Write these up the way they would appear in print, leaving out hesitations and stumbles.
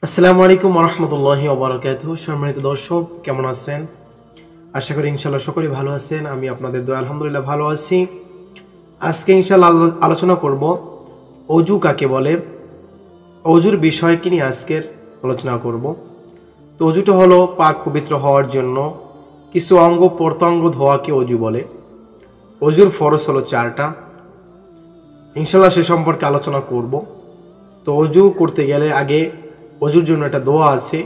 আসসালামু আলাইকুম ওয়া রাহমাতুল্লাহি ওয়া বারাকাতুহু। সম্মানিত দর্শক, কেমন আছেন? আশা করি ইনশাআল্লাহ সকলেই ভালো আছেন। আমি আপনাদের দোয়া আলহামদুলিল্লাহ ভালো আছি। আজকে ইনশাআল্লাহ আলোচনা করব ওযু কাকে বলে, ওযুর বিষয়টি নিয়ে আজকের আলোচনা করব। তো ওযুটা হলো পাক পবিত্র হওয়ার জন্য কিছু অঙ্গ প্রত্যঙ্গ ধোয়াকে ওযু বলে। ওযুর ফরজ হলো 4টা। ইনশাআল্লাহ সে সম্পর্কে আলোচনা করব। তো ওযু করতে গেলে আগে ওযুর জন্য একটা দোয়া আছে।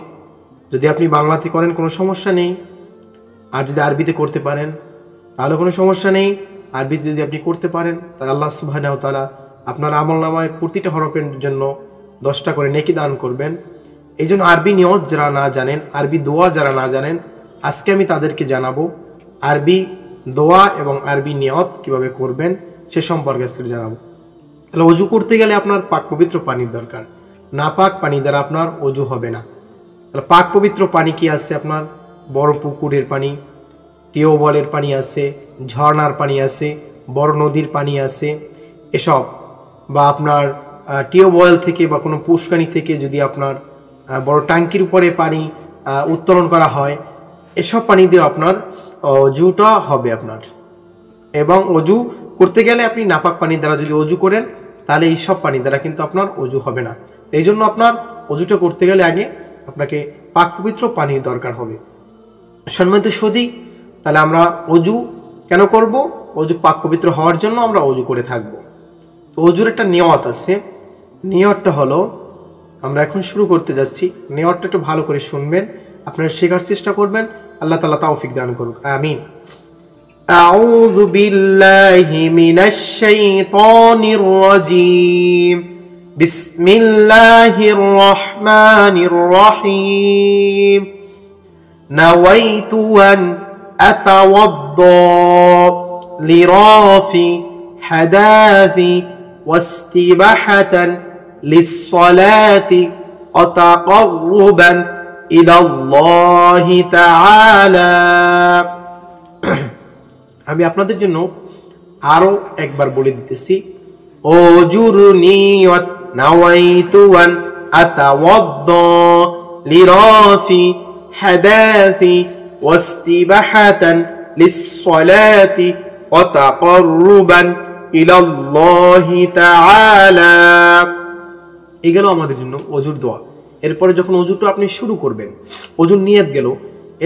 যদি আপনি বাংলাতে করেন কোনো সমস্যা নেই, আর যদি আরবিতে করতে পারেন তাহলে কোনো সমস্যা নেই। আরবিতে যদি আপনি করতে পারেন তাহলে আল্লাহ সুবহানাহু ওয়া তাআলা আপনার আমলনামায় প্রতিটা হরফের জন্য 10টা করে নেকি দান করবেন। এই জন্য আরবি নিয়ত যারা না জানেন, আরবি দোয়া যারা না জানেন, আজকে আমি তাদেরকে জানাবো আরবি দোয়া এবং আরবি নিয়ত কিভাবে করবেন সে সম্পর্কে আজকে জানাবো। তাহলে ওযু করতে গেলে আপনার পাক পবিত্র পানির দরকার। নাপাক পানি দ্বারা আপনার ওযু হবে না। তাহলে পাক পবিত্র পানি কি আছে? আপনার বড় পুকুরের পানি, টিউবওয়েলের পানি আছে, ঝর্ণার পানি আছে, বড় নদীর পানি আছে, এসব বা আপনার টিউবওয়েল থেকে বা কোনো পুষ্কানি থেকে যদি আপনার বড় ট্যাঙ্কির উপরে পানি উত্তোলন করা হয়, এসব পানি দিয়ে আপনার ওযুটা হবে আপনার। এবং ওযু করতে গেলে আপনি নাপাক পানি দ্বারা যদি ওযু করেন তাহলে এই সব পানি দ্বারা কিন্তু আপনার ওযু হবে না। এই জন্য আপনার ওযুটা করতে গেলে আগে আপনাকে পাক পবিত্র পানির দরকার হবে। সম্মানিত সুধী, তাহলে আমরা ওযু কেন করব? ওযু পাক পবিত্র হওয়ার জন্য আমরা ওযু করে থাকব। তো ওযুর একটা নিয়ত আছে। নিয়তটা হলো, আমরা এখন শুরু করতে যাচ্ছি। নিয়তটা একটু ভালো করে শুনবেন, আপনারা শেখার চেষ্টা করবেন। আল্লাহ তাআলা তৌফিক দান করুক, আমিন। أعوذ بالله من الشيطان الرجيم بسم الله الرحمن الرحيم نويت أن أتوضأ لرافع حدث واستباحة للصلاة وتقربا إلى الله تعالى। আমি আপনাদের জন্য আরো একবার বলে দিতেছি। ওযুর নিয়ত নাওয়াইতু আন আতাওয়াদ্দা লিরাফি হাদাথি ওয়াস্তিবাহাতান লিসসালাতি ওয়া তাকাররুবান ইলাল্লাহি তাআলা। এগুলো আমাদের জন্য ওযুর দোয়া। এরপরে যখন ওযুটা আপনি শুরু করবেন, ওযুর নিয়ত গেল,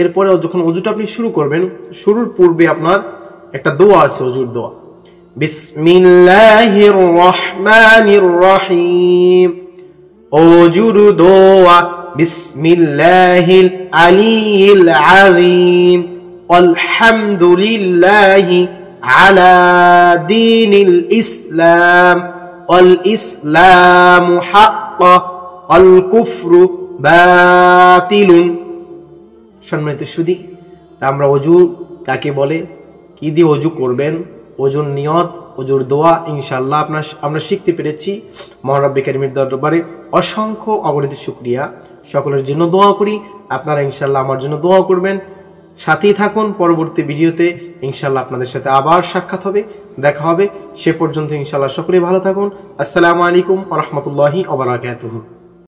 এরপরে যখন ওযুটা আপনি শুরু করবেন, শুরুর পূর্বে আপনার একটা দোয়া আছে, ওযুর দোয়া। বিসমিল্লাহির রহমানির রহিম। ওযুর দোয়া। বিসমিল্লাহিল আলিয়্যিল আযীম আলহামদুলিল্লাহি আলা দীনিল ইসলাম ওয়াল ইসলামু হাক্কা ওয়াল কুফরু বাতিলুন। সম্মানিত সুধী, আমরা ওযু কাকে বলে, কি দিয়ে ওযু করবেন, ওযুর নিয়ত, ওযুর দোয়া ইনশাআল্লাহ আমরা শিখতে পেরেছি। মহান রব্বুল কারীমের দরবারে অসংখ্য অগণিত শুকরিয়া। সকলের জন্য দোয়া করি, আপনারা ইনশাআল্লাহ আমার জন্য দোয়া করবেন। সাথেই থাকুন, পরবর্তী ভিডিওতে ইনশাআল্লাহ আপনাদের সাথে আবার সাক্ষাৎ হবে, দেখা হবে। সে পর্যন্ত ইনশাআল্লাহ সকলেই ভালো থাকুন। আসসালামু আলাইকুম ওয়া রাহমাতুল্লাহি ওয়া বারাকাতুহু।